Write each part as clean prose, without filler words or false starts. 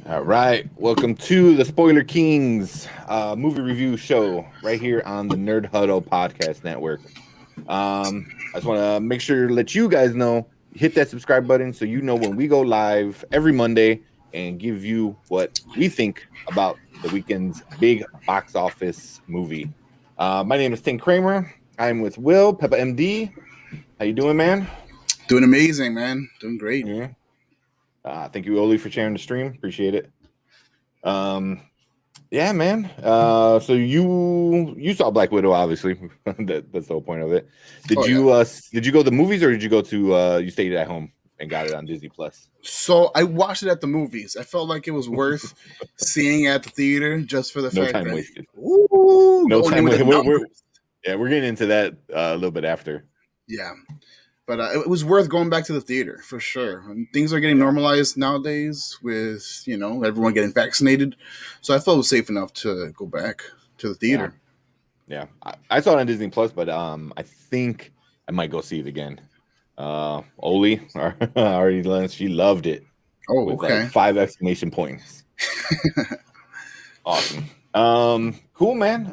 All right, welcome to the Spoiler Kings movie review show right here on the Nerd Huddle Podcast Network. I just want to make sure to let you guys know, hit that subscribe button so you know when we go live every Monday and give you what we think about the weekend's big box office movie. My name is Tank Cramer. I'm with Will, PeppaMD. How you doing, man? Doing amazing, man. Doing great. Yeah. Thank you, Oli, for sharing the stream. Appreciate it. Yeah, man. So you saw Black Widow, obviously. That's the whole point of it. Did you go to the movies, or did you go to you stayed at home and got it on Disney Plus? So I watched it at the movies. I felt like it was worth seeing at the theater just for the fact time that wasted. No time wasted. We're getting into that a little bit after. Yeah. But it was worth going back to the theater for sure. Things are getting normalized nowadays with, everyone getting vaccinated. So I felt it was safe enough to go back to the theater. Yeah. I saw it on Disney Plus, but I think I might go see it again. Oli, already she loved it. Oh, with okay. Like 5 exclamation points. Awesome. Cool, man.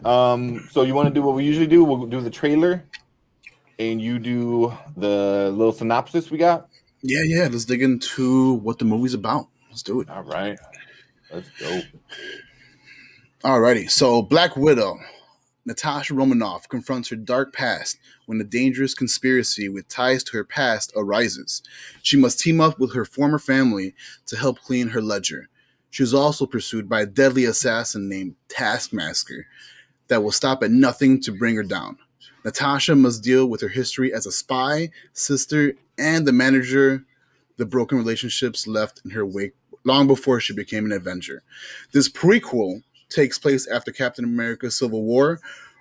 So you want to do what we usually do? We'll do the trailer, and you do the little synopsis we got. Yeah. Let's dig into what the movie's about. Let's do it. All right. Let's go. Alrighty. So Black Widow. Natasha Romanoff confronts her dark past when a dangerous conspiracy with ties to her past arises. She must team up with her former family to help clean her ledger. She is also pursued by a deadly assassin named Taskmaster that will stop at nothing to bring her down. Natasha must deal with her history as a spy, sister, and the manager the broken relationships left in her wake long before she became an Avenger. This prequel takes place after Captain America Civil War,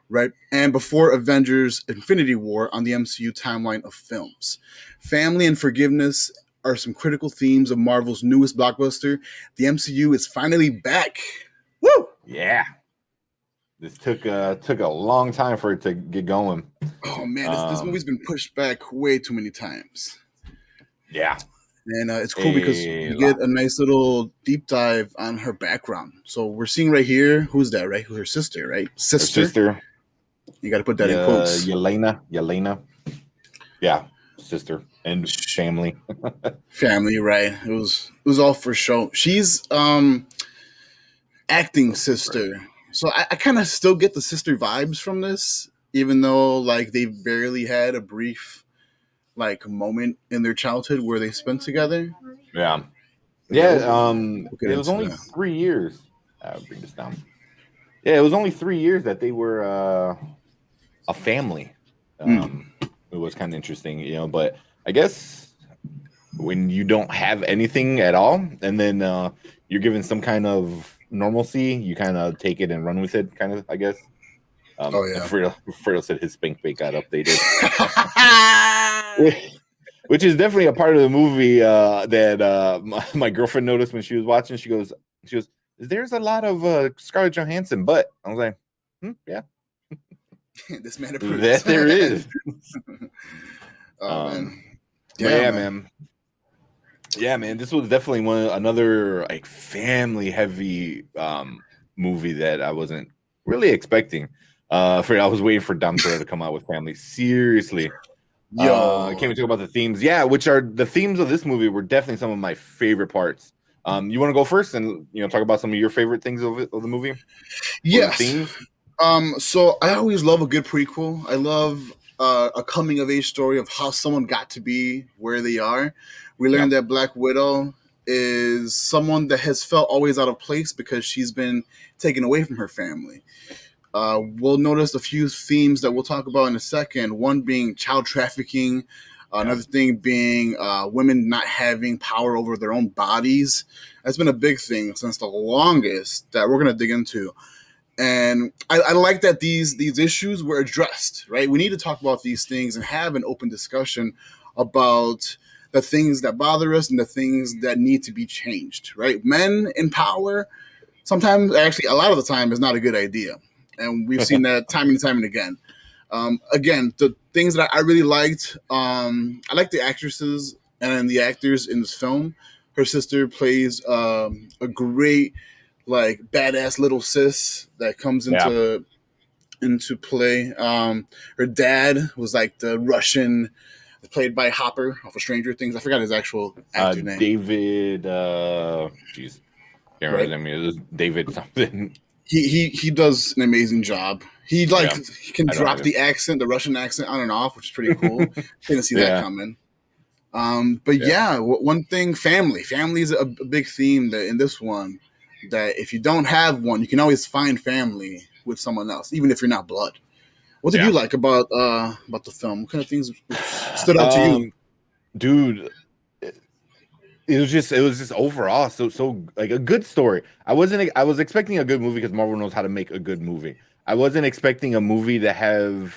right, and before Avengers Infinity War on the MCU timeline of films. Family and forgiveness are some critical themes of Marvel's newest blockbuster. The MCU is finally back. Woo! Yeah. This took a long time for it to get going. Oh man, this movie's been pushed back way too many times. Yeah. And it's cool because you get a nice little deep dive on her background. So we're seeing right here, who's that, right? Her sister, right? Sister. You got to put that in quotes. Yelena. Yeah, sister and family. Family, right? It was all for show. She's acting sister. So I kind of still get the sister vibes from this, even though like they barely had a brief like moment in their childhood where they spent together. Yeah. It was only 3 years. I'll bring this down. Yeah, it was only 3 years that they were a family. It was kind of interesting, but I guess when you don't have anything at all and then you're given some kind of normalcy, you kind of take it and run with it, kind of, I guess. Fredo said his spank bait got updated. Which is definitely a part of the movie that my girlfriend noticed when she was watching. She goes, there's a lot of Scarlett Johansson, but I was like, yeah. This man approves. That there is. Man. Yeah, man. This was definitely another like family heavy movie that I wasn't really expecting. I was waiting for Dom Toretto to come out with family. Seriously. Can't we talk about the themes? Yeah, which are the themes of this movie were definitely some of my favorite parts. You want to go first and talk about some of your favorite things of the movie? Yes. So I always love a good prequel. I love a coming of age story of how someone got to be where they are. We learned that Black Widow is someone that has felt always out of place because she's been taken away from her family. We'll notice a few themes that we'll talk about in a second. One being child trafficking. Another thing being women not having power over their own bodies. That's been a big thing since the longest that we're going to dig into. And I like that these issues were addressed, right? We need to talk about these things and have an open discussion about the things that bother us and the things that need to be changed, right? Men in power, sometimes, actually a lot of the time, is not a good idea. And we've seen that time and time and again. Again, the things that I really liked, I like the actresses and the actors in this film. Her sister plays a great like badass little sis that comes Yeah. into play. Her dad was like the Russian, played by Hopper off of Stranger Things. I forgot his actual actor name. David. Jeez, can't remember his name. It was David something. He does an amazing job. He Yeah, he can I don't drop have it. the accent, the Russian accent, on and off, which is pretty cool. Didn't see that Yeah. coming. But one thing, family is a big theme that in this one, that if you don't have one, you can always find family with someone else, even if you're not blood. What did you like about the film? What kind of things stood out to you? Dude, it was just overall so like a good story. I was expecting a good movie because Marvel knows how to make a good movie. I wasn't expecting a movie to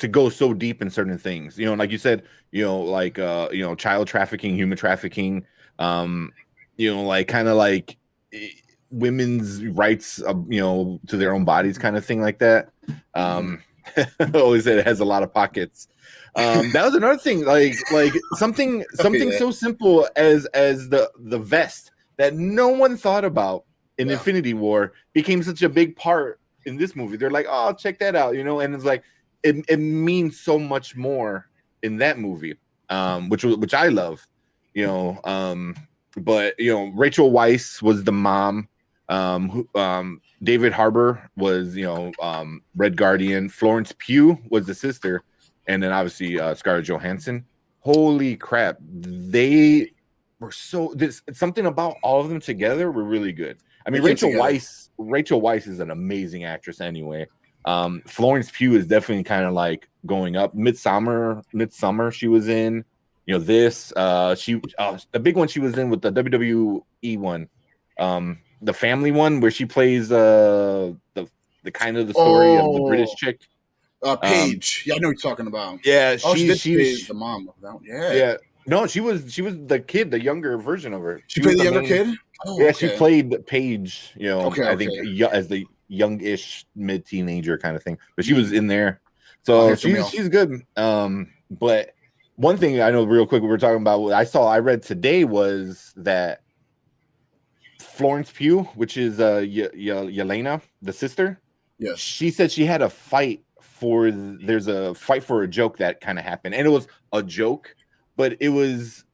go so deep in certain things. You know, like you said, like child trafficking, human trafficking, like kind of like women's rights, to their own bodies, kind of thing like that. Always said it has a lot of pockets. That was another thing, like something so simple as the vest that no one thought about in Infinity War became such a big part in this movie. They're like, oh, check that out, and it's like it means so much more in that movie, which I love, but Rachel Weisz was the mom. David Harbour was Red Guardian. Florence Pugh was the sister, and then obviously Scarlett Johansson. Holy crap, they were something about all of them together were really good. I mean, Rachel Weisz is an amazing actress anyway. Florence Pugh is definitely kind of like going up. Midsummer she was in. The big one she was in with the WWE one, the family one where she plays the kind of the story of the British chick. Paige. I know what you're talking about. Yeah, she's the mom of that one. Yeah. No, she was the kid, the younger version of her. She played the younger kid? Oh, yeah, okay. She played Paige, I think as the youngish mid-teenager kind of thing. But she was in there. So she's good. But one thing I know real quick we were talking about, what I read today was that Florence Pugh, which is Yelena, the sister, yes, she said she had a fight there's a fight for a joke that kind of happened, and it was a joke, but it was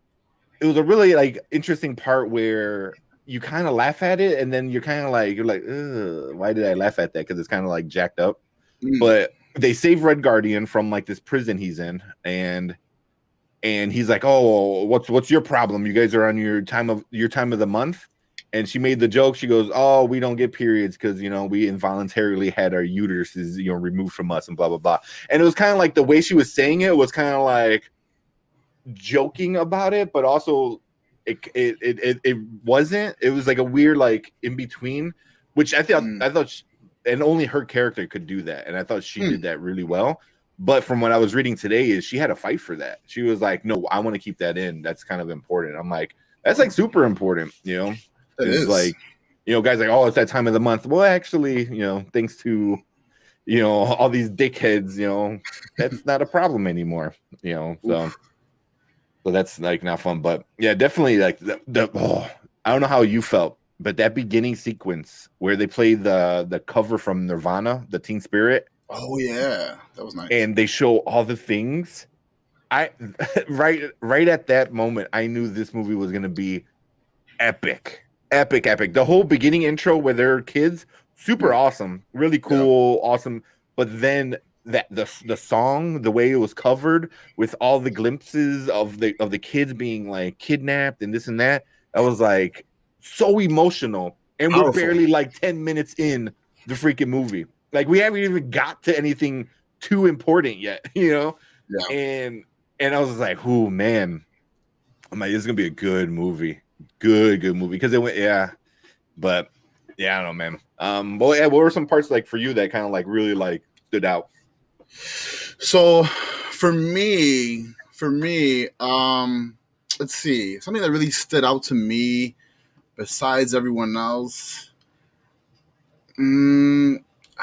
a really like interesting part where you kind of laugh at it, and then you're like, why did I laugh at that? Because it's kind of like jacked up. But they save Red Guardian from like this prison he's in, and he's like, oh, what's your problem? You guys are on your time of the month. And she made the joke. She goes, oh, we don't get periods because, we involuntarily had our uteruses, removed from us and blah, blah, blah. And it was kind of like the way she was saying it was kind of like joking about it, but also it wasn't. It was like a weird, like in between, which I thought, and only her character could do that. And I thought she did that really well. But from what I was reading today is she had a fight for that. She was like, no, I want to keep that in. That's kind of important. I'm like, that's like super important, It's like, guys like, oh, it's that time of the month. Well, actually, thanks to, all these dickheads, that's not a problem anymore, so that's like not fun. But yeah, definitely like I don't know how you felt, but that beginning sequence where they play the cover from Nirvana, the Teen Spirit. Oh yeah, that was nice. And they show all the things. right at that moment, I knew this movie was going to be epic. The whole beginning intro where they're kids, super awesome, really cool, awesome. But then the song, the way it was covered with all the glimpses of the kids being like kidnapped and this and that, I was like so emotional. And we're barely like 10 minutes in the freaking movie. Like we haven't even got to anything too important yet, Yeah. And I was like, oh man, I'm like, this is gonna be a good movie. Good movie, because it went, but I don't know, man. What were some parts like for you that kind of like really like stood out? So for me, let's see, something that really stood out to me besides everyone else. I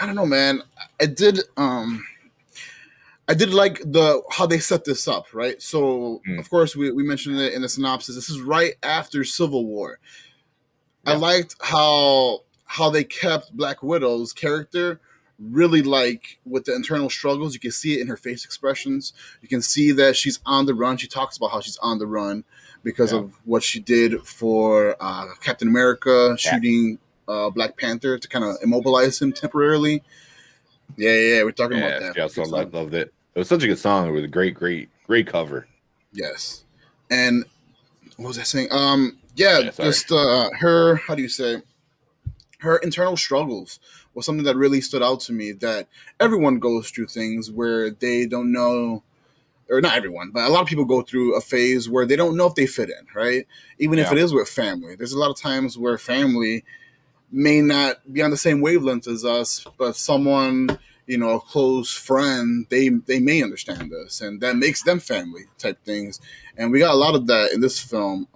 don't know, man. I did. I did like how they set this up, right? So of course we mentioned it in the synopsis. This is right after Civil War. I liked how they kept Black Widow's character really like with the internal struggles. You can see it in her face expressions. You can see that she's on the run. She talks about how she's on the run because of what she did for Captain America, shooting Black Panther to kind of immobilize him temporarily. Yeah, we're talking about that. Yeah, also loved it. It was such a good song. It was a great cover. Yes. And what was I saying? Just her, how do you say, her internal struggles was something that really stood out to me, that everyone goes through things where they don't know, or not everyone, but a lot of people go through a phase where they don't know if they fit in, right? Even if it is with family. There's a lot of times where family may not be on the same wavelength as us, but someone, a close friend, they may understand us, and that makes them family type things. And we got a lot of that in this film.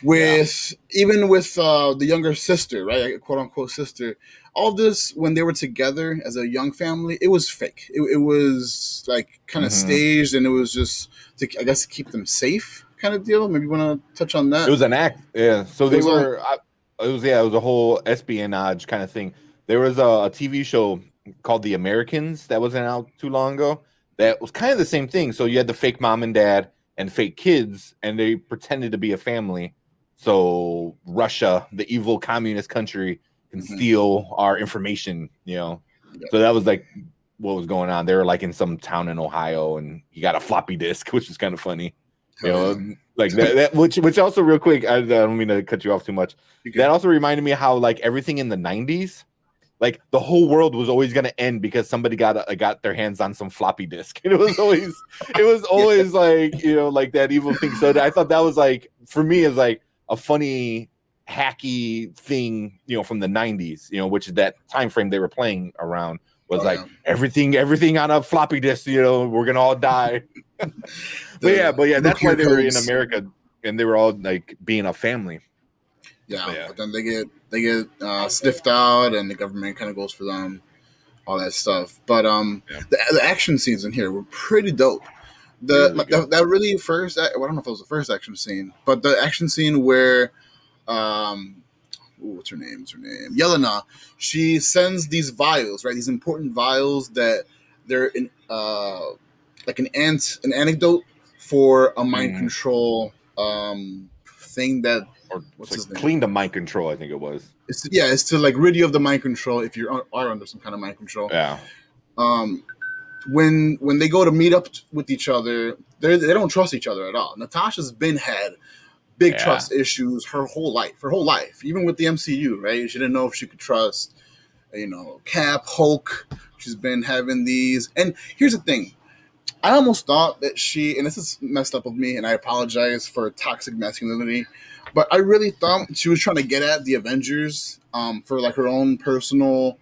Even with the younger sister, right, quote unquote sister, all this when they were together as a young family, it was fake. It was like kind of staged, and it was just to keep them safe, kind of deal. Maybe you want to touch on that. It was an act, yeah. So it was a whole espionage kind of thing. There was a TV show called The Americans that wasn't out too long ago. That was kind of the same thing. So you had the fake mom and dad and fake kids, and they pretended to be a family. So Russia, the evil communist country, can steal our information, So that was like what was going on. They were like in some town in Ohio, and you got a floppy disk, which is kind of funny. Like that which also real quick, I don't mean to cut you off too much. That also reminded me how like everything in the 90s, like the whole world was always going to end because somebody got their hands on some floppy disk. It was always like, like that evil thing. So I thought that was like, for me, is like a funny, hacky thing, from the 90s, which is that time frame they were playing around, was everything on a floppy disk, we're gonna all die. but yeah, that's why they were in America, and they were all like being a family. But then they get sniffed out, and the government kind of goes for them, all that stuff. But the action scenes in here were pretty dope. That really first, I don't know if it was the first action scene, but the action scene where what's her name? Yelena. She sends these vials, right? These important vials that they're in, like an anecdote for a mind control thing that. Or clean the mind control, I think it was. It's to like rid you of the mind control if you are under some kind of mind control. Yeah. When they go to meet up with each other, they don't trust each other at all. Natasha's had big trust issues her whole life, even with the MCU, right? She didn't know if she could trust, Cap, Hulk. She's been having these. And here's the thing. I almost thought that and this is messed up of me, and I apologize for toxic masculinity, but I really thought she was trying to get at the Avengers for like her own personal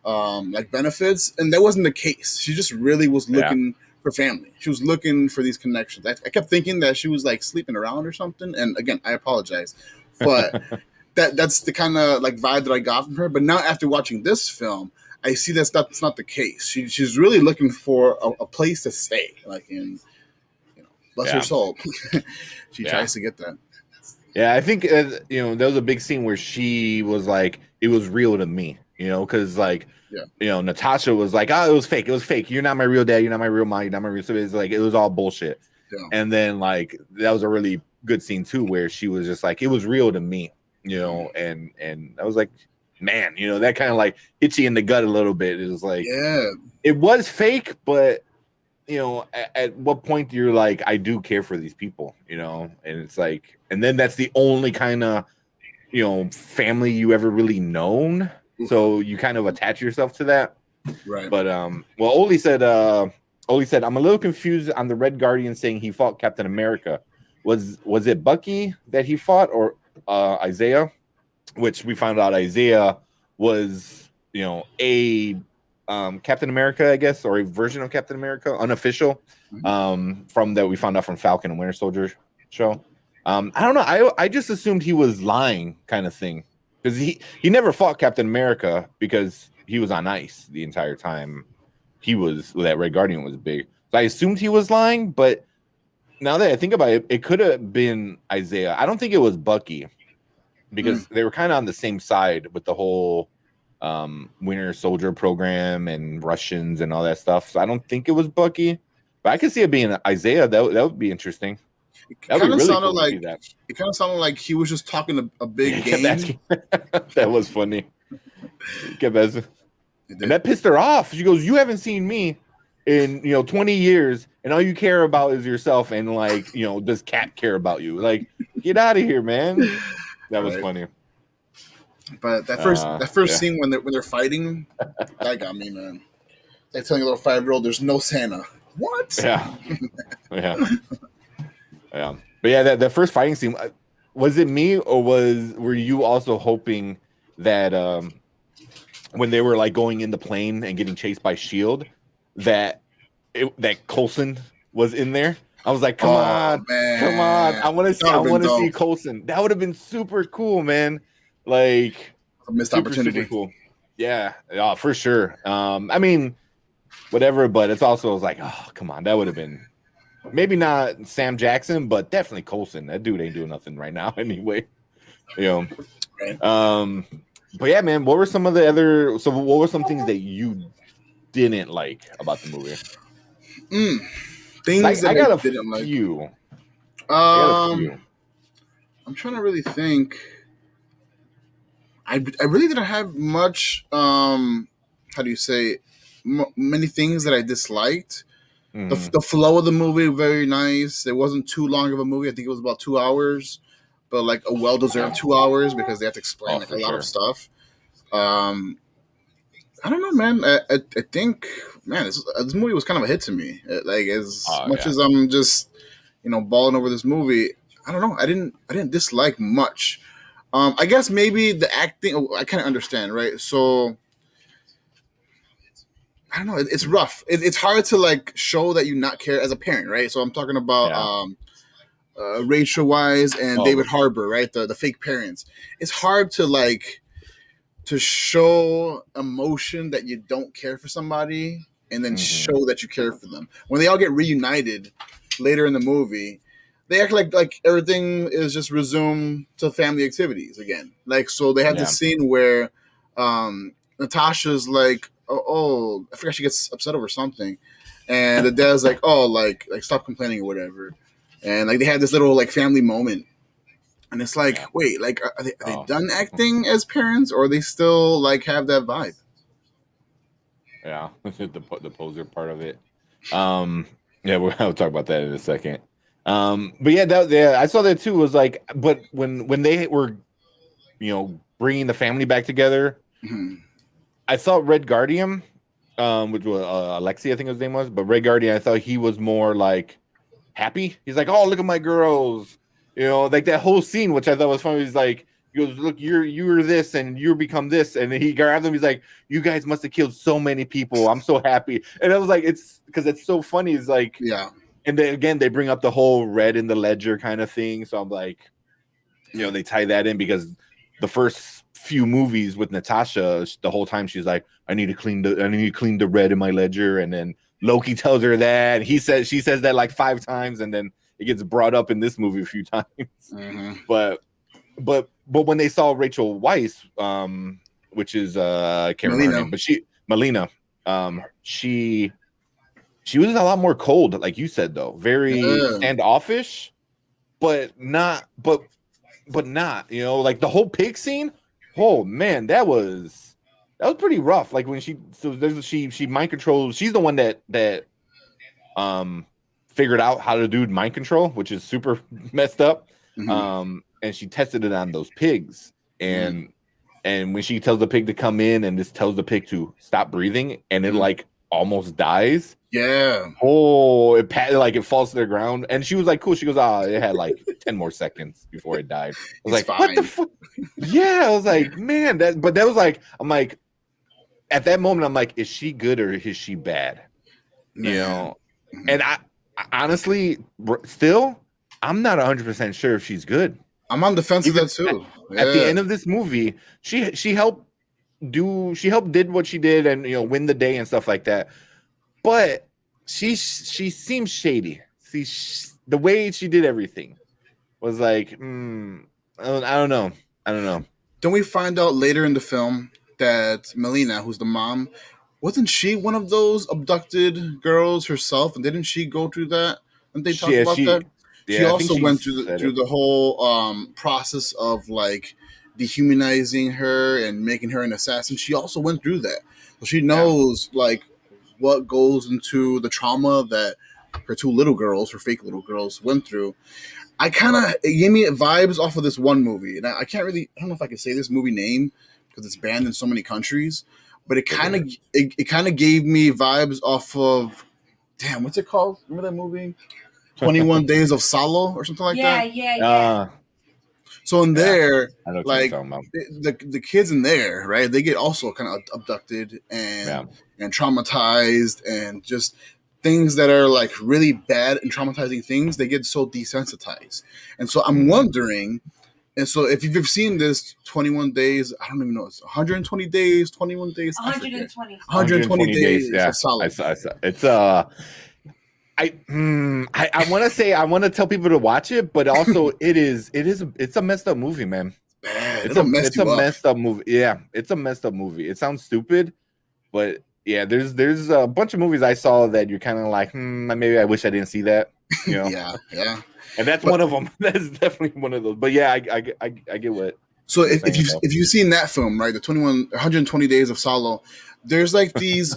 like benefits, and that wasn't the case. She just really was looking for family. She was looking for these connections. I kept thinking that she was like sleeping around or something, and again, I apologize, but that's the kind of like vibe that I got from her. But now after watching this film, I see that's not the case. She's really looking for a place to stay, like in, bless her soul. She tries to get that. Yeah, I think there was a big scene where she was like, it was real to me, because like, Natasha was like, oh, it was fake. You're not my real dad. You're not my real mom. You're not my real. So it's like, it was all bullshit. Yeah. And then like, that was a really good scene too, where she was just like, it was real to me, and I was like, man, that kind of like hits you in the gut a little bit. It was like, it was fake, but at what point you're like, I do care for these people, and it's like, and then that's the only kind of, family you ever really known. So you kind of attach yourself to that. Right. But, Oli said, I'm a little confused on the Red Guardian saying he fought Captain America. Was it Bucky that he fought, or Isaiah? Which we found out Isaiah was, a Captain America, I guess, or a version of Captain America, unofficial, from that we found out from Falcon and Winter Soldier show. I don't know. I just assumed he was lying, kind of thing, because he never fought Captain America because he was on ice the entire time. that Red Guardian was big. So I assumed he was lying, but now that I think about it, it could have been Isaiah. I don't think it was Bucky because they were kind of on the same side with the whole Winter Soldier program and Russians and all that stuff. So I don't think it was Bucky, but I could see it being Isaiah. That would be interesting. That would be really cool to see that. It kind of sounded like he was just talking a big game. That was funny. And that pissed her off. She goes, "You haven't seen me in 20 years, and all you care about is yourself. And like, does Cap care about you? Like, get out of here, man." That was funny. But that first scene when they're fighting, that got me, man. Like telling a little 5-year-old, "There's no Santa." What? Yeah. Yeah. But yeah, that first fighting scene, was it me or were you also hoping that when they were like going in the plane and getting chased by S.H.I.E.L.D., that Coulson was in there? I was like, come on. I want to see Coulson. That would have been super cool, man. Like a missed opportunity. Super cool. Yeah, for sure. I mean, whatever, but it's also like, oh, come on, that would have been maybe not Sam Jackson, but definitely Coulson. That dude ain't doing nothing right now anyway. Right. But yeah, man, what were some things that you didn't like about the movie? Things I got a few. I'm trying to really think. I really didn't have much. How do you say? Many things that I disliked. The flow of the movie, very nice. It wasn't too long of a movie. I think it was about 2 hours, but like a well-deserved 2 hours because they have to explain a lot of stuff. I don't know, man. I think, man, this movie was kind of a hit to me. Like as much as I'm just, balling over this movie, I don't know. I didn't dislike much. I guess maybe the acting. I kind of understand, right? So. I don't know. It's rough. It's hard to like show that you not care as a parent, right? So I'm talking about Rachel Weisz and David Harbour, right? The fake parents. It's hard to like to show emotion that you don't care for somebody and then show that you care for them. When they all get reunited later in the movie, they act like everything is just resumed to family activities again. Like so, they have this scene where Natasha's like. Oh, I forgot she gets upset over something. And the dad's like, oh, like stop complaining or whatever. And like they had this little like family moment. And it's like, wait, like are they done acting as parents or they still like have that vibe? Yeah, the poser part of it. I'll talk about that in a second. But I saw that too. Was like, but when they were, bringing the family back together, I thought Red Guardian, which was Alexi, I think his name was, but Red Guardian, I thought he was more like happy. He's like, oh, look at my girls, like that whole scene, which I thought was funny. He's like, he goes, look, you're this and you become this, and he grabbed them. He's like, you guys must have killed so many people. I'm so happy, and I was like, it's because it's so funny. It's like, yeah. And then again, they bring up the whole red in the ledger kind of thing. So I'm like, they tie that in because the first few movies with Natasha, the whole time she's like, I need to clean the red in my ledger, and then Loki tells her that. She says that like 5 times, and then it gets brought up in this movie a few times. But when they saw Rachel Weisz, which is I can't remember her name, but Melina, she was a lot more cold, like you said, though, very standoffish, but not, like the whole pig scene. Oh man, that was pretty rough. Like when she mind controls. She's the one that figured out how to do mind control, which is super messed up. And she tested it on those pigs. And when she tells the pig to come in and just tells the pig to stop breathing, and it like almost dies. Yeah. Oh, it falls to the ground, and she was like, "Cool." She goes, it had like 10 more seconds before it died." I was like, fine. "What the fuck?" Yeah, I was like, "Man, that." But that was like, I'm like, at that moment, I'm like, "Is she good or is she bad?" And I honestly, still, I'm not 100% sure if she's good. I'm on the fence with that too. At the end of this movie, she helped did what she did and win the day and stuff like that. but she seems shady. See, the way she did everything was like, I don't know. Don't we find out later in the film that Melina, who's the mom, wasn't she one of those abducted girls herself? And didn't she go through that? Didn't they talk about that? She also went through the whole process of like dehumanizing her and making her an assassin. She also went through that, so she knows like what goes into the trauma that her two little girls, her fake little girls, went through. It gave me vibes off of this one movie, and I don't know if I can say this movie name because it's banned in so many countries, but it kind of gave me vibes off of, damn, what's it called? Remember that movie, 21 Days of Salo or something like that? Yeah. So in there, I know what like you're talking about. the kids in there, right? They get also kind of abducted and traumatized, and just things that are like really bad and traumatizing things. They get so desensitized, and so I'm wondering. And so if you've seen this 21 days, I don't even know, it's 120 days, 21 days, 120 days. Yeah, of solid. I saw. It's I want to say I want to tell people to watch it, but also it's a messed up movie, man. Bad. It's a messed up movie. Yeah, it's a messed up movie. It sounds stupid, but yeah, there's a bunch of movies I saw that you're kind of like, maybe I wish I didn't see that. You know? yeah. And that's one of them. That's definitely one of those. But yeah, I get what. So if you've seen that film, right, the 120 Days of Salo, there's like these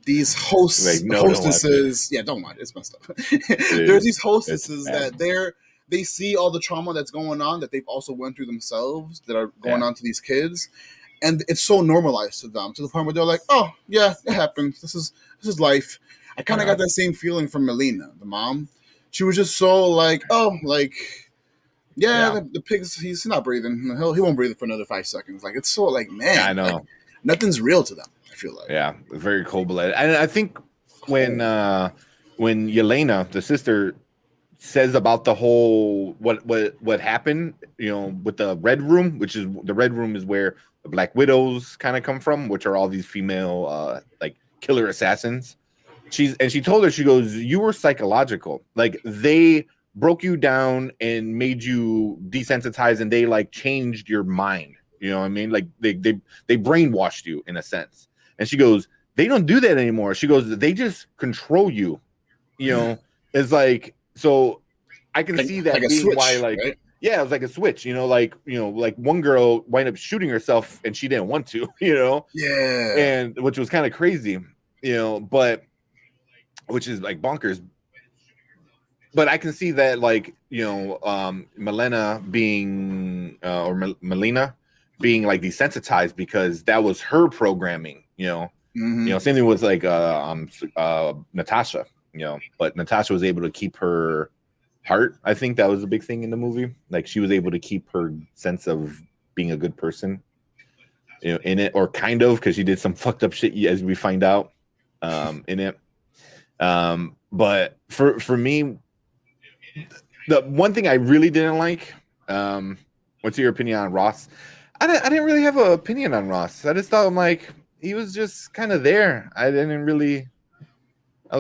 these hostesses. Yeah, don't mind. It's messed up. There's these hostesses that they see all the trauma that's going on that they've also went through themselves that are going on to these kids, and it's so normalized to them to the point where they're like, oh yeah, it happens. This is life. I kind of got that same feeling from Melina, the mom. She was just so like, oh, like, the pig's he's not breathing. He won't breathe for another 5 seconds. Like, it's so like, man, I know, like, nothing's real to them. I feel like, very cold-blooded. And I think when Yelena, the sister, says about the whole what happened, with the Red Room, which is the Red Room is where the Black Widows kind of come from, which are all these female like killer assassins. She told her, she goes, you were psychological. Like, they broke you down and made you desensitized, and they like changed your mind. You know what I mean? Like they brainwashed you in a sense. And she goes, they don't do that anymore. She goes, they just control you. It's like, so I can see that like being switch, why, like, right? Yeah, it was like a switch, like one girl wound up shooting herself and she didn't want to, and which was kind of crazy, but which is like bonkers. But I can see that, like, Melina being Melina being like desensitized because that was her programming, same thing with like Natasha, but Natasha was able to keep her heart. I think that was a big thing in the movie. Like, she was able to keep her sense of being a good person, in it, or kind of, because she did some fucked up shit, as we find out, in it. But for me, the one thing I really didn't like, what's your opinion on Ross? I didn't really have an opinion on Ross. I just thought, I'm like, he was just kind of there. I was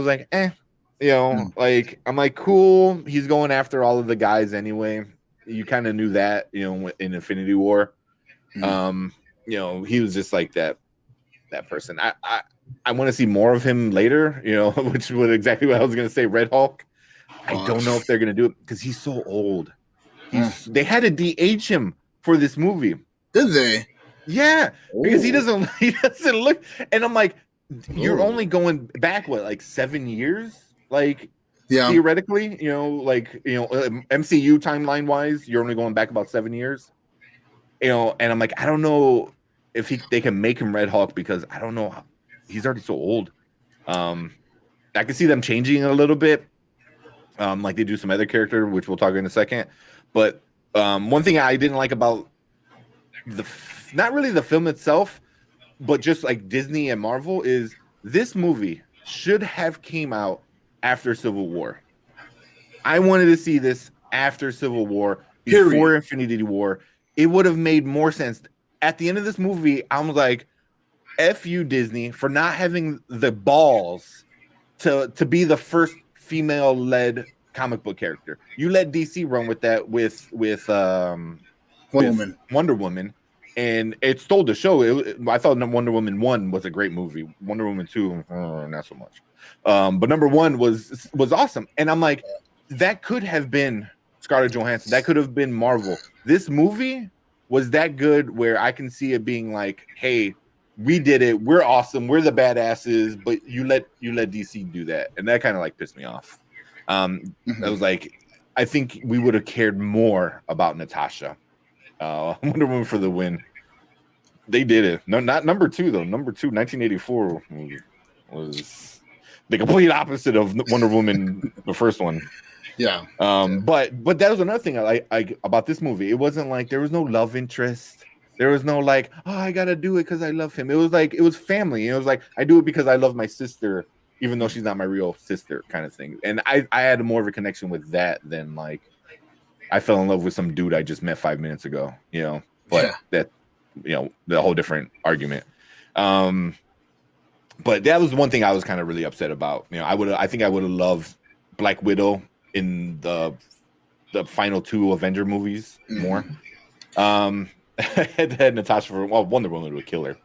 like, like, I'm like, cool. He's going after all of the guys anyway. You kind of knew that, in Infinity War. He was just like that person. I want to see more of him later, which was exactly what I was going to say, Red Hulk. I don't know if they're going to do it because he's so old. They had to de-age him for this movie. Did they? Yeah, because he doesn't look. And I'm like, you're only going back, what, like 7 years? Like, theoretically, MCU timeline wise, you're only going back about 7 years. And I'm like, I don't know if they can make him Red Hulk, because I don't know. He's already so old. I can see them changing it a little bit. Like they do some other character, which we'll talk in a second. But one thing I didn't like about not really the film itself, but just like Disney and Marvel, is this movie should have came out after Civil War. I wanted to see this after Civil War, before Infinity War. It would have made more sense. At the end of this movie, I was like, F you Disney for not having the balls to be the first female led comic book character. You let DC run with that with Wonder Woman, and it stole the show. I thought Wonder Woman 1 was a great movie. Wonder Woman 2, not so much. But number 1 was awesome. And I'm like, that could have been Scarlett Johansson. That could have been Marvel. This movie was that good where I can see it being like, hey, we did it. We're awesome. We're the badasses, but you let DC do that. And that kind of like pissed me off. I was like, I think we would have cared more about Natasha. Wonder Woman for the win. They did it. No, not number 2 though. Number 2, 1984 was the complete opposite of Wonder Woman, the first one. Yeah. But that was another thing I like about this movie. It wasn't like there was no love interest. There was no like, oh, I gotta do it because I love him. It was like it was family. It was like I do it because I love my sister, even though she's not my real sister, kind of thing. And I had more of a connection with that than like I fell in love with some dude I just met 5 minutes ago. You know, but that the whole different argument. But that was one thing I was kind of really upset about. You know, I think I would have loved Black Widow in the final 2 Avenger movies more. I had Natasha for Wonder Woman would kill her,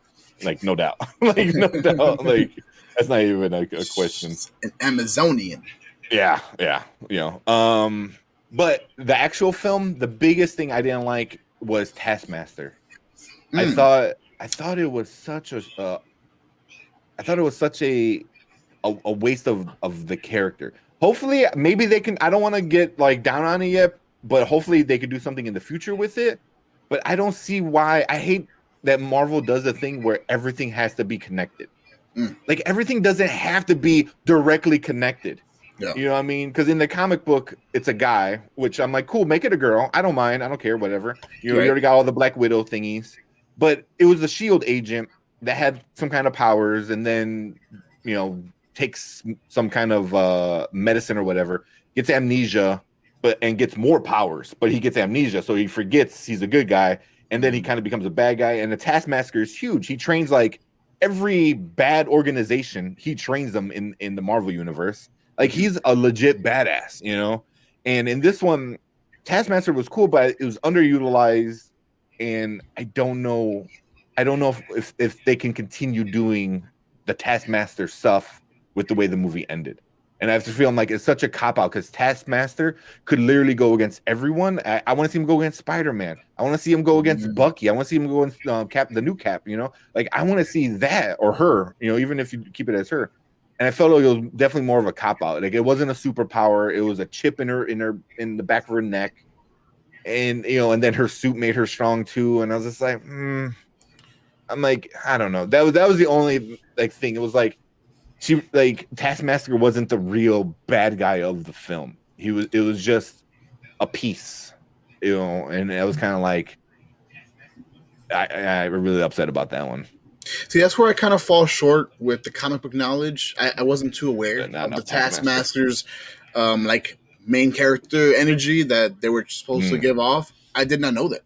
like no doubt, like no doubt, like that's not even a question. An Amazonian. Yeah, but the actual film, the biggest thing I didn't like was Taskmaster. I thought it was such a waste of the character. Hopefully, maybe they can. I don't want to get like down on it yet, but hopefully they could do something in the future with it. But I don't see why. I hate that Marvel does a thing where everything has to be connected. Like everything doesn't have to be directly connected. Yeah. You know what I mean? Because in the comic book, it's a guy, which I'm like, cool, make it a girl. I don't mind. I don't care, whatever. You know, you already got all the Black Widow thingies. But it was a SHIELD agent that had some kind of powers and then, takes some kind of medicine or whatever, gets amnesia, and gets more powers, but he gets amnesia, so he forgets he's a good guy, and then he kind of becomes a bad guy. And the Taskmaster is huge. He trains like every bad organization. He trains them in the Marvel universe. Like he's a legit badass, And in this one, Taskmaster was cool, but it was underutilized, and I don't know if they can continue doing the Taskmaster stuff with the way the movie ended. And I have to feel like it's such a cop-out because Taskmaster could literally go against everyone. I want to see him go against Spider-Man. I want to see him go against Bucky. I want to see him go against the new Cap, Like, I want to see that, or her, even if you keep it as her. And I felt like it was definitely more of a cop-out. Like, it wasn't a superpower. It was a chip in the back of her neck. And, and then her suit made her strong, too. And I was just like, I'm like, I don't know. That was the only, thing. It was like, Taskmaster wasn't the real bad guy of the film. It was just a piece, and I was kind of like, I really upset about that one. See, that's where I kind of fall short with the comic book knowledge. I wasn't too aware of the Taskmaster's main character energy that they were supposed to give off. I did not know that.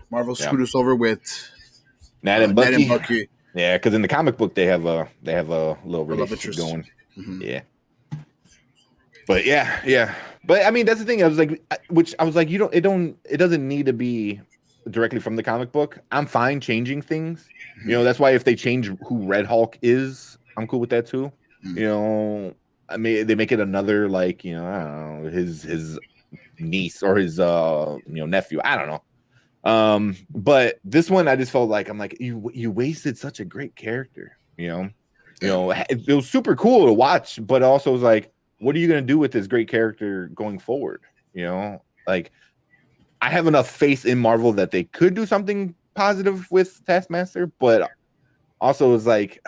Marvel screwed us over with Nat and Bucky. Yeah, because in the comic book they have a little relationship going. Yeah, but yeah. But I mean, that's the thing. I was like, it doesn't need to be directly from the comic book. I'm fine changing things. That's why if they change who Red Hulk is, I'm cool with that too. I mean, they make it another I don't know, his niece or his nephew. I don't know. But this one I just felt like I'm like you wasted such a great character, it was super cool to watch, but also was like, what are you gonna do with this great character going forward? Like I have enough faith in Marvel that they could do something positive with Taskmaster, but also it was like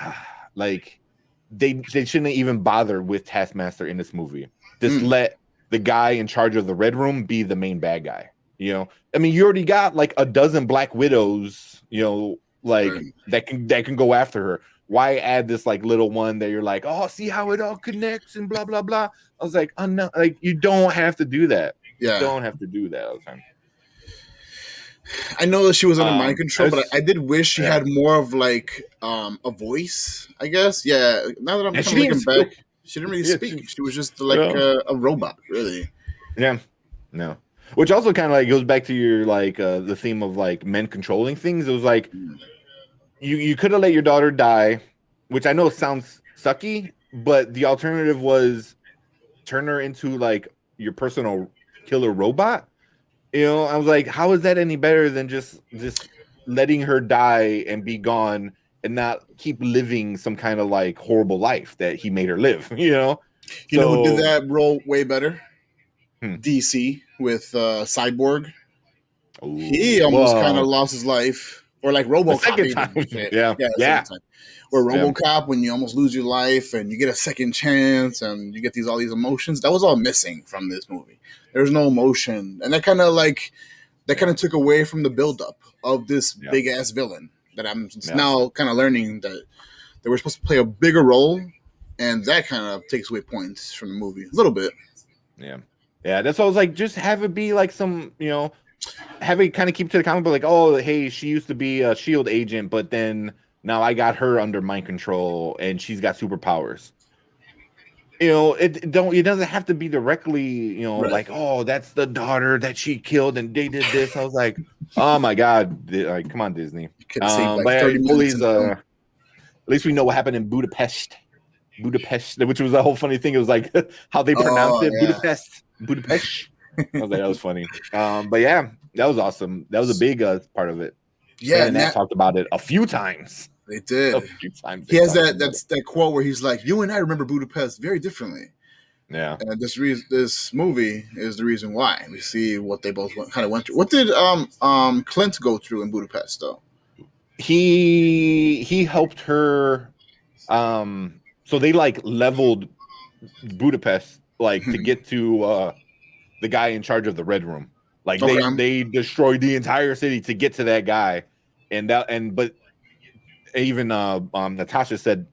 they shouldn't even bother with Taskmaster in this movie. Just let the guy in charge of the Red Room be the main bad guy. I mean, you already got like a dozen Black Widows, that can go after her. Why add this little one that you're like, oh, see how it all connects and blah blah blah. I was like, oh no, you don't have to do that. Yeah, you don't have to do that all the time. I know that she was under mind control, but I did wish she had more of like a voice, I guess. Yeah. Now that I'm kind of looking back, she didn't really speak. She was just like a robot, really. Yeah. No. Which also kind of like goes back to your like the theme of like men controlling things. It was like you could have let your daughter die, which I know sounds sucky, but the alternative was turn her into like your personal killer robot. You know, I was like, how is that any better than just letting her die and be gone and not keep living some kind of like horrible life that he made her live, you know? You know who did that role way better? DC with Cyborg. Ooh, he almost kind of lost his life. Or like RoboCop. Second time. Yeah. Second time. Or RoboCop, when you almost lose your life and you get a second chance and you get all these emotions. That was all missing from this movie. There's no emotion. And that kind of took away from the buildup of this big ass villain that I'm now kind of learning that they were supposed to play a bigger role, and that kind of takes away points from the movie a little bit. Yeah. Yeah, that's why I was like, just have it be like some, you know, have it kind of keep to the comic book, like, oh, hey, she used to be a S.H.I.E.L.D. agent, but then now I got her under mind control and she's got superpowers. You know, it doesn't have to be directly, you know, like, oh, that's the daughter that she killed and they did this. I was like, oh my God, like, come on, Disney. But at least we know what happened in Budapest, which was a whole funny thing. It was like how they pronounced it, Budapest. I was like, that was funny. But yeah, that was awesome. That was a big part of it. Yeah, and Nat talked about it a few times. They did. A few times. He has that quote where he's like, "You and I remember Budapest very differently." Yeah. And this movie is the reason why. We see what they both kind of went through. What did Clint go through in Budapest though? He helped her. So they like leveled Budapest like to get to the guy in charge of the Red Room. Like they destroyed the entire city to get to that guy, but even Natasha said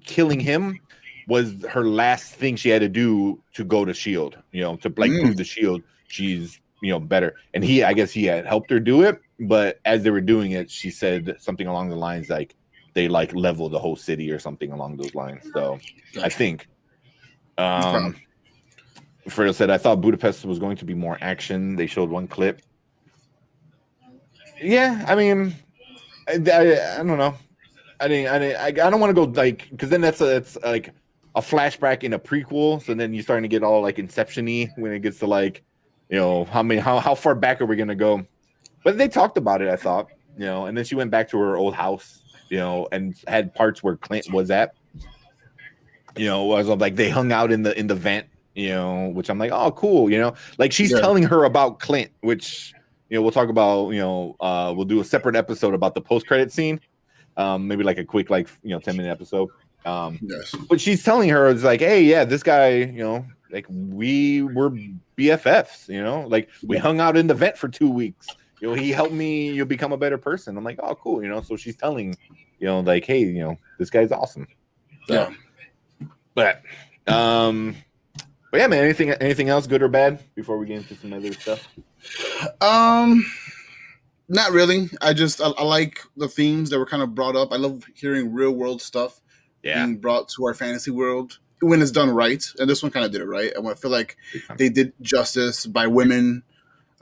killing him was her last thing she had to do to go to S.H.I.E.L.D., you know, to like prove the S.H.I.E.L.D. she's, you know, better. And I guess he had helped her do it, but as they were doing it, she said something along the lines like they like leveled the whole city or something along those lines. So I think Fredo said, I thought Budapest was going to be more action. They showed one clip. Yeah, I mean, I don't know. I don't want to go like, because then it's like a flashback in a prequel. So then you're starting to get all like Inception-y when it gets to like, you know, how far back are we gonna go? But they talked about it, I thought, you know, and then she went back to her old house, you know, and had parts where Clint was at. You know, was like they hung out in the vent, you know, which I'm like, oh, cool, you know, like she's telling her about Clint, which, you know, we'll talk about, you know, we'll do a separate episode about the post-credit scene. Maybe like a quick, like, you know, 10-minute episode. But she's telling her, it's like, hey, yeah, this guy, you know, like we were BFFs, you know, like we hung out in the vent for 2 weeks. You know, he helped me, you'll become a better person. I'm like, oh, cool, you know. So she's telling, you know, like, hey, you know, this guy's awesome. So, but yeah, man, anything else, good or bad, before we get into some other stuff? Not really. I like the themes that were kind of brought up. I love hearing real world stuff being brought to our fantasy world when it's done right. And this one kind of did it right. And I feel like they did justice by women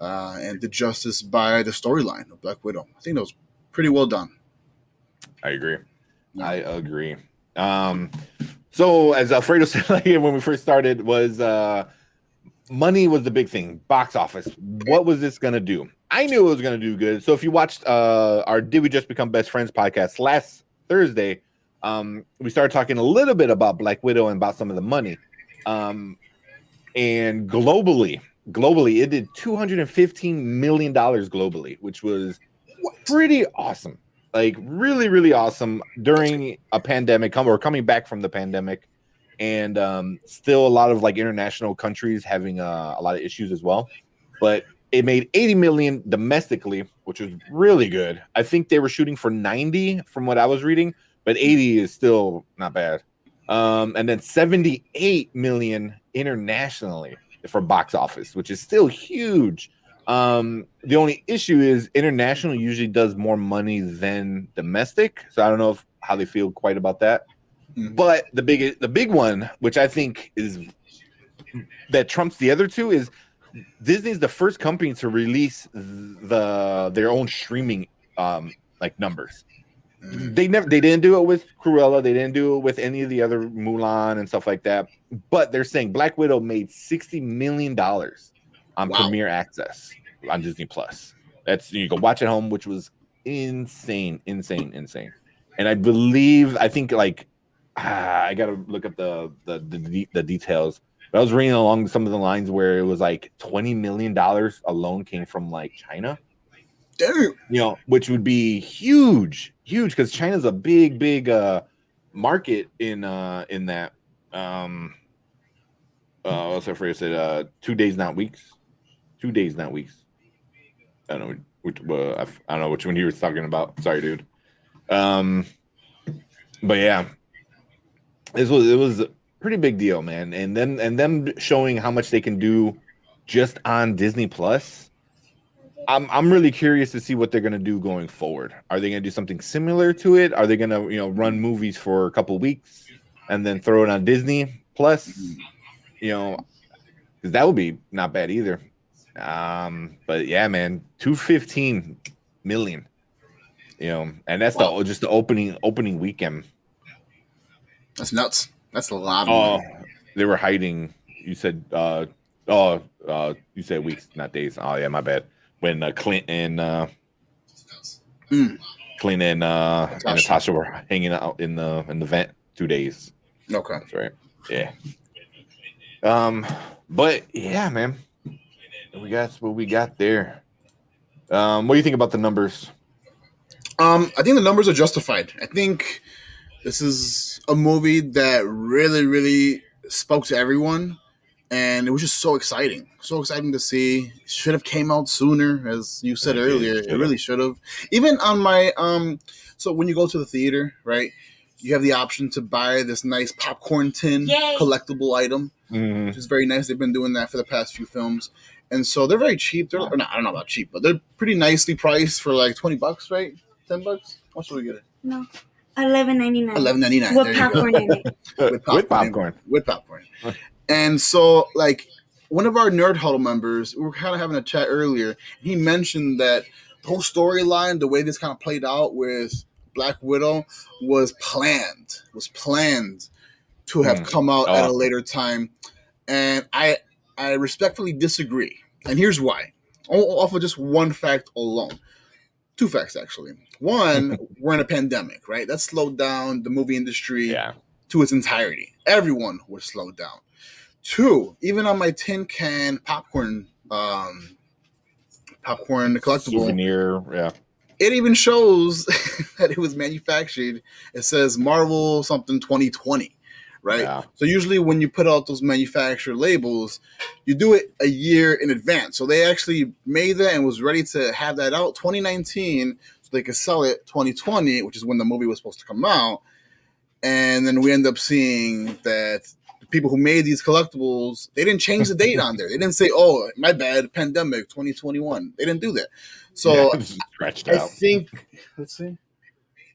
and did justice by the storyline of Black Widow. I think that was pretty well done. I agree. Yeah. I agree. So as Alfredo said, like, when we first started, was money was the big thing. Box office. What was this gonna do? I knew it was going to do good. So if you watched our Did We Just Become Best Friends podcast last Thursday, we started talking a little bit about Black Widow and about some of the money. And globally, it did $215 million globally, which was pretty awesome. Like really, really awesome during a pandemic, coming back from the pandemic. And still a lot of like international countries having a lot of issues as well. But it made 80 million domestically, which was really good. I think they were shooting for 90 from what I was reading, but 80 is still not bad. And then 78 million internationally for box office, which is still huge. The only issue is international usually does more money than domestic, so I don't know how they feel quite about that. But the big one, which I think is that trumps the other two, is Disney's the first company to release their own streaming like numbers. They didn't do it with Cruella, they didn't do it with any of the other Mulan and stuff like that. But they're saying Black Widow made $60 million on Premier Access on Disney Plus. That's, you can watch at home, which was insane. And I think like I gotta look up the details. But I was reading along some of the lines where it was like $20 million alone came from like China. Damn. You know, which would be huge because China's a big market in that. What's that phrase? 2 days, not weeks. 2 days, not weeks. I don't know I don't know which one he was talking about. Sorry, dude. But yeah, it was a pretty big deal, man. And them showing how much they can do just on Disney Plus. I'm really curious to see what they're gonna do going forward. Are they gonna do something similar to it? Are they gonna run movies for a couple weeks and then throw it on Disney Plus? Because that would be not bad either. But yeah, man, 215 million. And that's just the opening weekend. That's nuts. That's a lot of money. They were hiding. You said you said weeks, not days. Oh yeah, my bad. When Clint and Natasha were hanging out in the vent 2 days. Okay, that's right. Yeah. But yeah, man, what we got there. What do you think about the numbers? I think the numbers are justified. I think this is a movie that really, really spoke to everyone. And it was just so exciting to see. Should have came out sooner, as you said earlier. It really should have. Even on my so when you go to the theater, right, you have the option to buy this nice popcorn tin collectible item, which is very nice. They've been doing that for the past few films, and so they're very cheap. They're I don't know about cheap, but they're pretty nicely priced for like $20, right? $10. What should we get it? No. $11.99. $11.99 with popcorn in it. With popcorn. And so, like, one of our Nerd Huddle members, we were kind of having a chat earlier. He mentioned that the whole storyline, the way this kind of played out with Black Widow, was planned to have come out at a later time. And I respectfully disagree. And here's why. Off of just one fact alone. Two facts, actually. One, we're in a pandemic, right? That slowed down the movie industry to its entirety. Everyone was slowed down. Two, even on my tin can popcorn collectible souvenir, it even shows that it was manufactured. It says Marvel something 2020, right? Yeah. So usually when you put out those manufacturer labels, you do it a year in advance. So they actually made that and was ready to have that out 2019, so they could sell it 2020, which is when the movie was supposed to come out. And then we end up seeing that people who made these collectibles, they didn't change the date on there. They didn't say, "Oh, my bad, pandemic 2021." They didn't do that. So I think, let's see.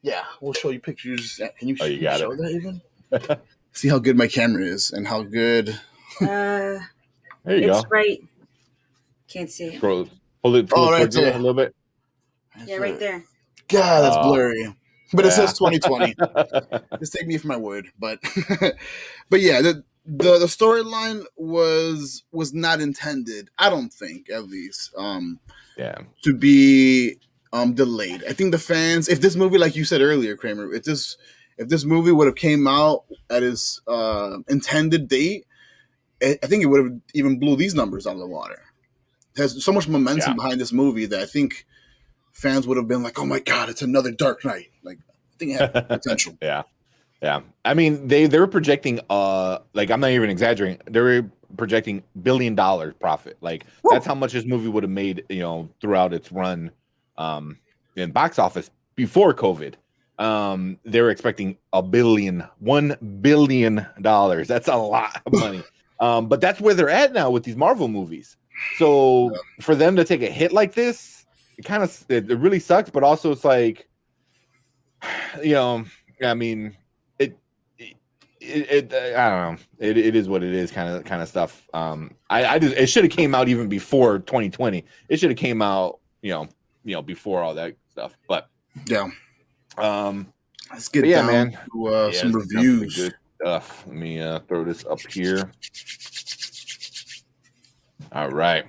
Yeah, we'll show you pictures. Can you, show that even? See how good my camera is and how good. There you go. It's right. Can't see it. Hold it right there a little bit. Yeah, right there. God, that's blurry. But it says 2020. Just take me for my word. But yeah, the storyline was not intended, I don't think, at least, to be delayed. I think the fans, if this movie, like you said earlier, Kramer, if this movie would have came out at its intended date, I think it would have even blew these numbers out of the water. It has so much momentum behind this movie that I think fans would have been like, "Oh my God, it's another Dark Knight!" Like, I think it had potential. Yeah. I mean, they were projecting, like, I'm not even exaggerating. They were projecting $1 billion profit. Like, that's how much this movie would have made, throughout its run, in box office before COVID. They were expecting $1 billion. That's a lot of money. But that's where they're at now with these Marvel movies. So for them to take a hit like this, it really sucks. But also, it's like, I mean, I don't know. It is what it is, kind of stuff. It should have came out even before 2020. It should have came out, before all that stuff. But yeah. Let's get down man. To some reviews. Good stuff. Let me throw this up here. All right.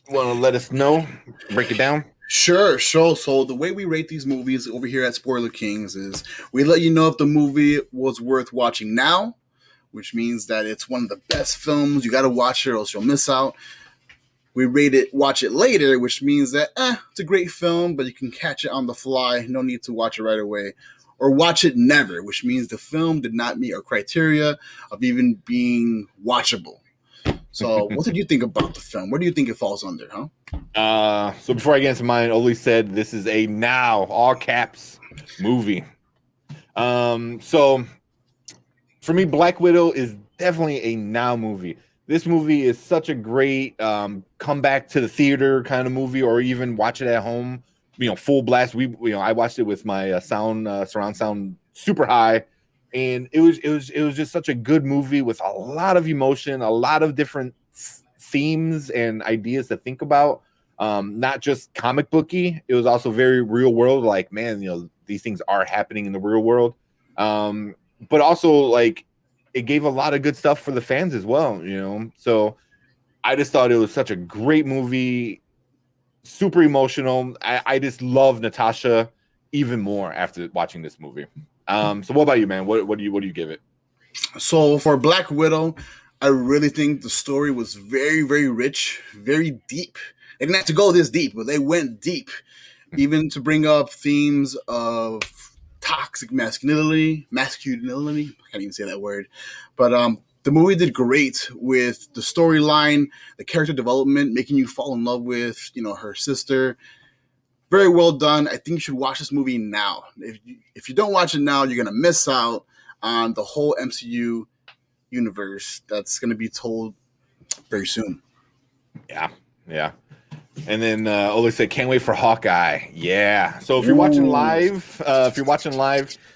Want to let us know? Break it down. Sure. So the way we rate these movies over here at Spoiler Kings is we let you know if the movie was worth watching now, which means that it's one of the best films. You got to watch it or else you'll miss out. We rate it, watch it later, which means that it's a great film, but you can catch it on the fly. No need to watch it right away. Or watch it never, which means the film did not meet our criteria of even being watchable. So what did you think about the film? Where do you think it falls under, huh? So before I get into mine, Oli said this is a now, all caps, movie. So for me, Black Widow is definitely a now movie. This movie is such a great come back to the theater kind of movie, or even watch it at home, full blast. I watched it with my surround sound super high. And it was just such a good movie with a lot of emotion, a lot of different themes and ideas to think about. Not just comic booky. It was also very real world. Like, man, these things are happening in the real world. But also, like, it gave a lot of good stuff for the fans as well. So I just thought it was such a great movie, super emotional. I just love Natasha even more after watching this movie. So what about you, man? What do you give it? So for Black Widow, I really think the story was very, very rich, very deep. They didn't have to go this deep, but they went deep, even to bring up themes of toxic masculinity. I can't even say that word. But the movie did great with the storyline, the character development, making you fall in love with, her sister. Very well done. I think you should watch this movie now. If you don't watch it now, you're going to miss out on the whole MCU universe that's going to be told very soon. Yeah. And then Oli said, can't wait for Hawkeye. Yeah. So if you're watching live,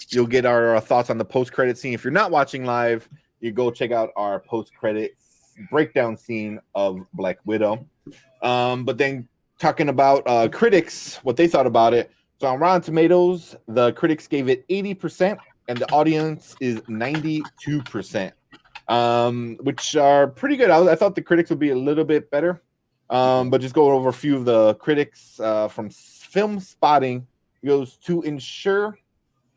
you'll get our thoughts on the post-credit scene. If you're not watching live, you go check out our post-credit breakdown scene of Black Widow. But then talking about critics, what they thought about it. So on Rotten Tomatoes, the critics gave it 80%, and the audience is 92%, which are pretty good. I thought the critics would be a little bit better, but just go over a few of the critics from Film Spotting. Goes to ensure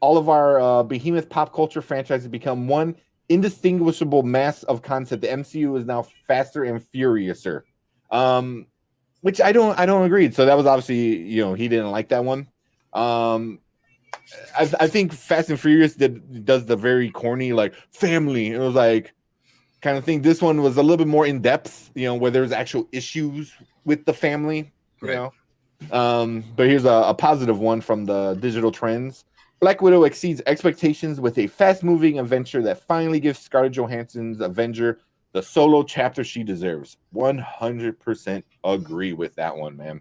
all of our behemoth pop culture franchises become one indistinguishable mass of content. The MCU is now faster and furiouser. Which I don't agree. So that was obviously, he didn't like that one. I think Fast and Furious does the very corny, like, family. It was like kind of thing. This one was a little bit more in depth, where there's actual issues with the family, right. But here's a positive one from the Digital Trends. Black Widow exceeds expectations with a fast-moving adventure that finally gives Scarlett Johansson's Avenger the solo chapter she deserves. 100% agree with that one, man.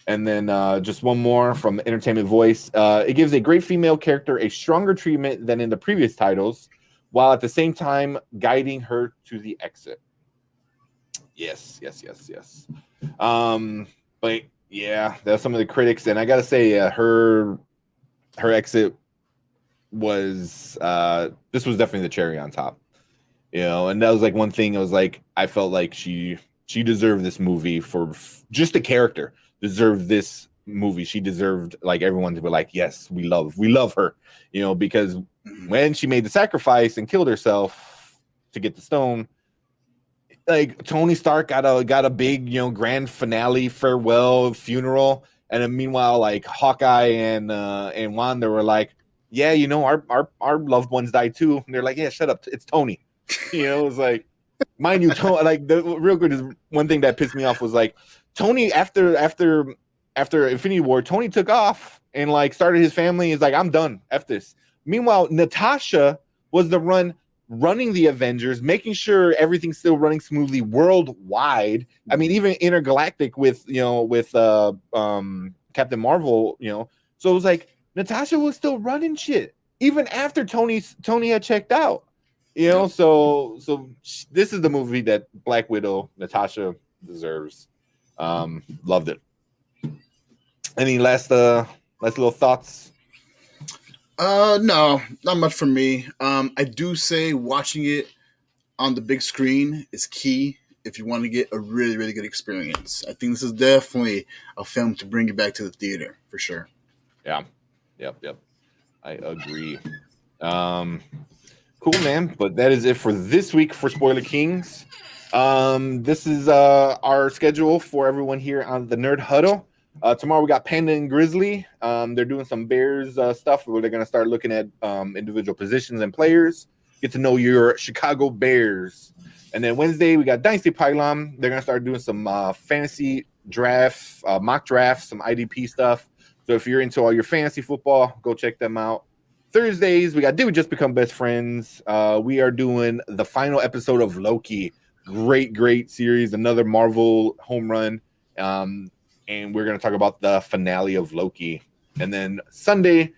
And then just one more from Entertainment Voice. It gives a great female character a stronger treatment than in the previous titles, while at the same time guiding her to the exit. Yes. But yeah, that's some of the critics. And I got to say, her exit was, this was definitely the cherry on top. And that was like one thing. It was like I felt like she deserved this movie for just the character. Deserved this movie. She deserved like everyone to be like, yes, we love her. Because when she made the sacrifice and killed herself to get the stone, like Tony Stark got a big grand finale farewell funeral, and then meanwhile like Hawkeye and Wanda were like, yeah, our loved ones died too. And they're like, yeah, shut up, it's Tony. It was like, mind you, Tony, like the real good is one thing that pissed me off was like Tony after Infinity War, Tony took off and like started his family. He's like, I'm done. F this. Meanwhile, Natasha was the run running the Avengers, making sure everything's still running smoothly worldwide. I mean, even intergalactic with Captain Marvel, So it was like Natasha was still running shit even after Tony had checked out. So this is the movie that Black Widow Natasha deserves. Loved it. Any last little thoughts? No, not much for me. I do say watching it on the big screen is key if you want to get a really, really good experience. I think this is definitely a film to bring you back to the theater for sure. Yeah. Yep. I agree. Cool, man. But that is it for this week for Spoiler Kings. This is our schedule for everyone here on the Nerd Huddle. Tomorrow we got Panda and Grizzly. They're doing some Bears stuff where they're going to start looking at individual positions and players. Get to know your Chicago Bears. And then Wednesday we got Dynasty Pylon. They're going to start doing some fantasy draft, mock drafts, some IDP stuff. So if you're into all your fantasy football, go check them out. Thursdays we got Did We Just Become Best Friends? We are doing the final episode of Loki. Great series. Another Marvel home run. And we're going to talk about the finale of Loki. And then Sunday,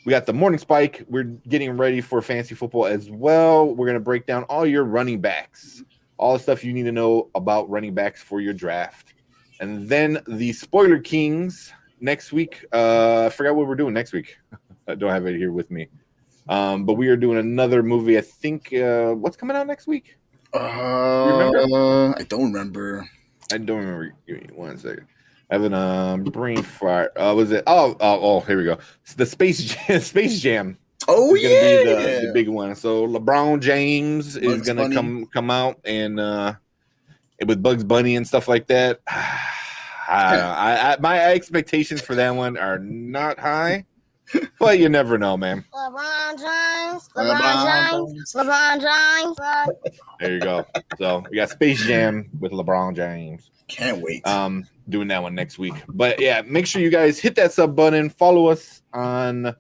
we got the Morning Spike. We're getting ready for fantasy football as well. We're going to break down all your running backs, all the stuff you need to know about running backs for your draft. And then the Spoiler Kings next week. I forgot what we're doing next week. I don't have it here with me. But we are doing another movie. I think what's coming out next week? Remember? I don't remember. Give me 1 second. Having a brain fart. Was it? Oh, here we go. It's the Space Jam. Oh, is gonna be the big one. So LeBron James is gonna come out and with Bugs Bunny and stuff like that. My expectations for that one are not high, but you never know, man. LeBron James. There you go. So we got Space Jam with LeBron James. Can't wait. Doing that one next week. But yeah, make sure you guys hit that sub button. Follow us on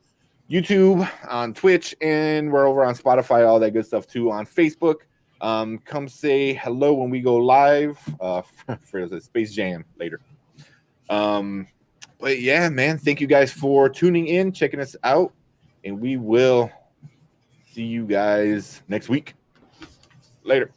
YouTube, on Twitch, and we're over on Spotify, all that good stuff too. On Facebook. Come say hello when we go live. For the Space Jam later. But yeah, man, thank you guys for tuning in, checking us out, and we will see you guys next week. Later.